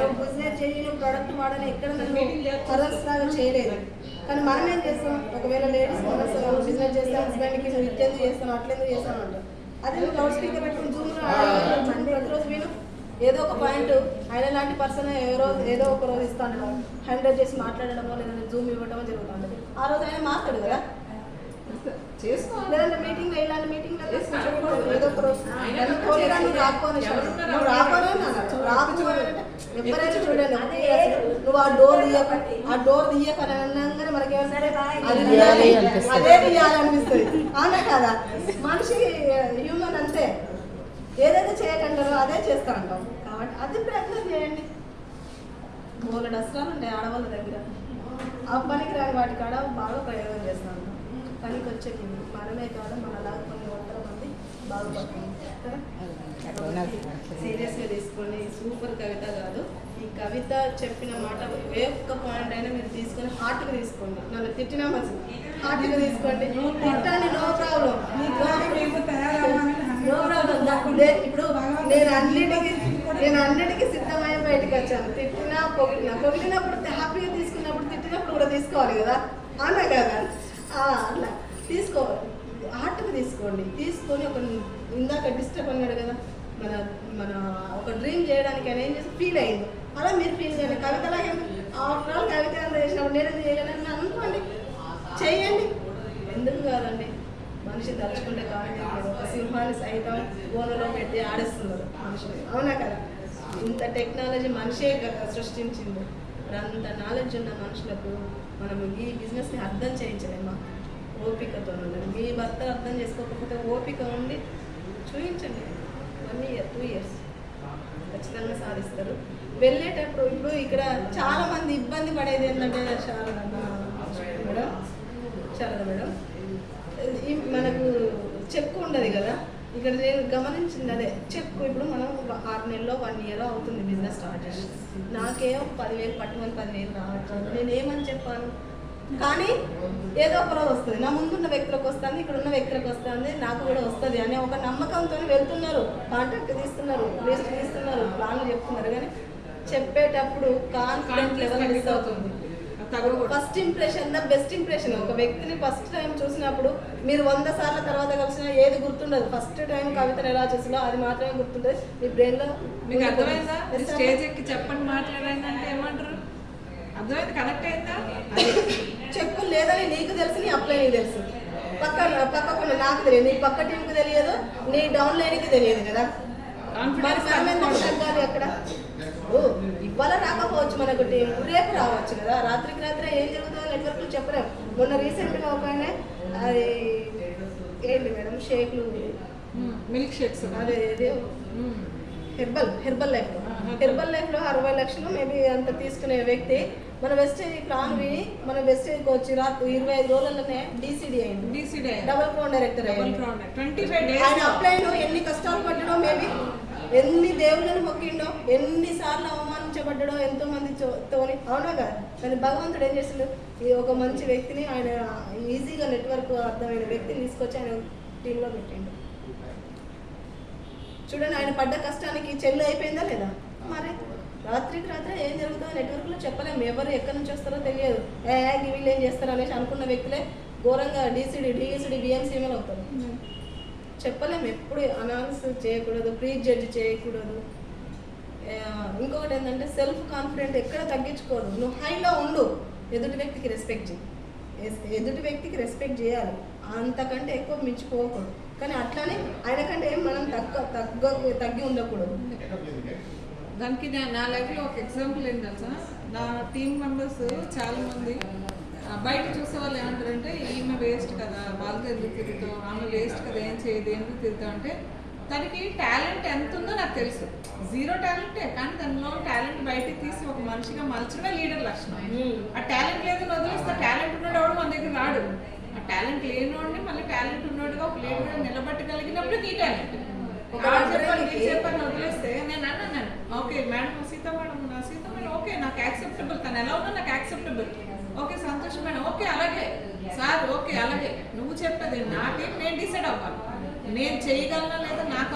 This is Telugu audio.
నువ్వు బిజినెస్ చేయి, నువ్వు ప్రొడక్ట్ వాడని ఎక్కడ నన్ను హరస్ లాగా చేయలేదు. కానీ మనం ఏం చేస్తాం, ఒకవేళ లేడీస్ బిజినెస్ చేస్తే హస్బెండ్కి నువ్వు ఇట్లెందుకు చేస్తాను అట్లెందుకు చేస్తాను అంటారు. అదే నువ్వు లౌడ్ స్పీకర్ పెట్టుకుని జూమ్లో ప్రతిరోజు విను, ఏదో ఒక పాయింట్ ఆయన లాంటి పర్సన్ ఏదో ఒక రోజు ఇస్తాను 100 చేసి మాట్లాడడమో లేదంటే జూమ్ ఇవ్వడమో జరుగుతుంది. ఆ రోజు ఆయన మాట్లాడు కదా, లేదంటే మీటింగ్ ఇలాంటి మీటింగ్ ఏదో ఒక రోజు ఎవరైనా చూడండి, నువ్వు ఆ డోర్ తీయకనగానే మనకి అదే తీయాలనిపిస్తుంది. అవునా కదా, మనిషి హ్యూమన్ అంతే, ఏదైతే చేయకంటారో అదే చేస్తా అంటాం. కాబట్టి అది ప్రయత్నం చేయండి. బోలెడు అస్త్రాలు ఉంటాయి ఆడవాళ్ళ దగ్గర, ఆ పనికి రాని వాటి కాడ బాగా ప్రయోగం చేస్తాను. పనికి వచ్చే మనమే కాదు మనలాగా కొన్ని 100 మంది బాగుపడుతుంది. సీరియస్గా తీసుకొని సూపర్ కవిత కాదు, ఈ కవిత చెప్పిన మాట ఏ ఒక్క పాయింట్ అయినా మీరు తీసుకొని హార్ట్గా తీసుకోండి. నన్ను తిట్టినా మంచిది, హార్ట్గా తీసుకోండి, తిట్టండి, నో ప్రాబ్లం. ఇప్పుడు నేను అన్నిటికీ సిద్ధమై బయటకు వచ్చాను. పొగిడినప్పుడు హ్యాపీగా తీసుకున్నప్పుడు, తిట్టినప్పుడు కూడా తీసుకోవాలి కదా, అన్నా కదా, అట్లా తీసుకోవాలి, హార్ట్గా తీసుకోండి. తీసుకొని ఒక ఇందాక డిస్టర్బ్ అన్నాడు కదా, మన ఒక డ్రీమ్ చేయడానికి ఆయన ఏం చేసి ఫీల్ అయింది, అలా మీరు ఫీల్ చేయండి. కవితలాగే ఆఫ్టర్ ఆల్ కవిత అంత చేసినప్పుడు నేను చేయలేనని అనుకోండి, చేయండి, ఎందుకు కాదండి. మనిషి తలుచుకుంటే కానీ ఒక సింహాన్ని సైతం గోనలో పెట్టి ఆడేస్తున్నారు మనుషులు, అవునా కదా. ఇంత టెక్నాలజీ మనిషే సృష్టించింది. అంత నాలెడ్జ్ ఉన్న మనుషులకు మనము ఈ బిజినెస్ని అర్థం చేయించలేమా, ఓపికతో ఉండండి. మీ భర్త అర్థం చేసుకోకపోతే ఓపిక ఉండి చూపించండి. 1 year 2 years ఖచ్చితంగా సాధిస్తారు. వెళ్ళేటప్పుడు ఇప్పుడు ఇక్కడ చాలా మంది ఇబ్బంది పడేది ఏంటంటే శారద మేడం మనకు చెక్ ఉండదు కదా. ఇక్కడ నేను గమనించింది అదే, చెక్ ఇప్పుడు మనం 6 నెలలో 1 year అవుతుంది బిజినెస్ స్టార్ట్ చేసి, నాకేమో 10,000 పట్టుమని 10,000 రావట్లేదు. నేనేమని చెప్పాను, కానీ ఏదో ఒక రోజు వస్తుంది, నా ముందున్న వ్యక్తులకు వస్తుంది, ఇక్కడ ఉన్న వ్యక్తులకు వస్తుంది, నాకు కూడా వస్తుంది అనే ఒక నమ్మకంతో వెళ్తున్నారు. కాంటాక్ట్ తీస్తున్నారు, లిస్ట్ తీస్తున్నారు, ప్లాన్లు చెప్తున్నారు. కానీ చెప్పేటప్పుడు కాన్ఫిడెంట్ లెవెల్ మిస్ అవుతుంది. First impression the best impression. ఒక వ్యక్తిని ఫస్ట్ టైం చూసినప్పుడు మీరు 100 సార్ల తర్వాత కలిసినా ఏది గుర్తుండదు. ఫస్ట్ టైం కవితను ఎలా చూసినా అది మాత్రమే గుర్తుంటుంది మీ బ్రెయిన్లో. మీకు అర్థమైందా? స్టేజ్ ఎక్కి చెప్పండి మాట్లాడాలంటే ఏమంటారు, అర్థమైంది, కనెక్ట్ అయిందా? చెక్కు లేదని నీకు తెలుసు, నీ అప్లై నీకు తెలుసు, పక్కకున్న నాకు తెలియదు, నీ పక్క టీంకి తెలియదు, నీ డౌన్ లైన్కి తెలియదు కదా. మరి మనం ఎందుకు తగ్గాలి అక్కడ? ఇవాళ రాకపోవచ్చు మనకు టీం, రేపు రావచ్చు కదా. రాత్రికి రాత్రి ఏం జరుగుతుందో నెట్వర్క్లు చెప్పలేము. మొన్న రీసెంట్గా ఒక ఆయన అది ఏంటి మేడం షేక్లు మిల్క్ షేక్స్, అదే హెర్బల్ లైఫ్లో 60 లక్షలు మేబీ అంత తీసుకునే వ్యక్తి మన వెస్టేజ్ ప్లాన్ విని మన వెస్టేజ్కి వచ్చి 25 రోజులలోనే డీసీడీ అయింది, డబుల్ క్రౌన్ డైరెక్టర్ అయ్యింది. ఆయన అప్లైలో ఎన్ని కష్టాలు పడ్డాడో, మేబీ ఎన్ని దేవుళ్ళని మొక్కిండో, ఎన్నిసార్లు అవమానించబడ్డాడో ఎంతో మందితోని, అవునా కదా. కానీ భగవంతుడు ఏం చేసిండు, ఒక మంచి వ్యక్తిని, ఆయన ఈజీగా నెట్వర్క్ అర్థమైన వ్యక్తిని తీసుకొచ్చి ఆయన టీంలో పెట్టిండు. చూడండి, ఆయన పడ్డ కష్టానికి చెల్లు అయిపోయిందా లేదా. మరి రాత్రికి రాత్రి ఏం జరుగుతుందో నెట్వర్క్లో చెప్పలేము, ఎవరు ఎక్కడి నుంచి వస్తారో తెలియదు. వీళ్ళు ఏం చేస్తారు అనేసి అనుకున్న వ్యక్తులే ఘోరంగా డిఈసిడి బిఎంసీఎంఎల్ అవుతారు. చెప్పలేము, ఎప్పుడు అనౌన్స్ చేయకూడదు, ప్రీ జడ్జ్ చేయకూడదు. ఇంకొకటి ఏంటంటే సెల్ఫ్ కాన్ఫిడెంట్ ఎక్కడ తగ్గించుకోదు. నువ్వు హైలో ఉండు, ఎదుటి వ్యక్తికి రెస్పెక్ట్ చేయాలి, అంతకంటే ఎక్కువ మించిపోకూడదు. కానీ అట్లానే ఆయనకంటే మనం తగ్గి ఉండకూడదు. దానికి నా లైఫ్లో ఒక ఎగ్జాంపుల్ ఏంటంటే, నా టీమ్ మెంబర్స్ చాలామంది బయట చూసే వాళ్ళు ఏమంటారంటే, ఈమె వేస్ట్ కదా, వాళ్ళతో ఎందుకు తిరుగుతాం, ఆమె వేస్ట్ కదా, ఏం చేయదు, ఎందుకు తిరుగుతాం అంటే, తనకి టాలెంట్ ఎంత ఉందో నాకు తెలుసు. 0 టాలెంటే, కానీ తనలో టాలెంట్ బయటకు తీసి ఒక మనిషిగా మలచడమే లీడర్ లక్షణం. ఆ టాలెంట్ లేదని వదిలేస్తే టాలెంట్ ఉన్నాడు ఎవడు మన దగ్గర రాడు. ఆ టాలెంట్ లేనివాడిని మళ్ళీ టాలెంట్ ఉన్నోడుగా ఒక లీడర్గా నిలబెట్టగలిగినప్పుడు నీ టాలెంట్. చెప్పని వదిలేస్తే నేను అన్నాను, okay madam Sita madam okay నాకు యాక్సెప్టబుల్, తను ఎలా ఉన్నా నాకు యాక్సెప్టబుల్, ఓకే సంతోషం మేడం, ఓకే అలాగే సార్, ఓకే అలాగే నువ్వు చెప్పేది నా టీం నేను డిసైడ్ అవ్వాలి, నేను చేయగలనా లేదా నాకు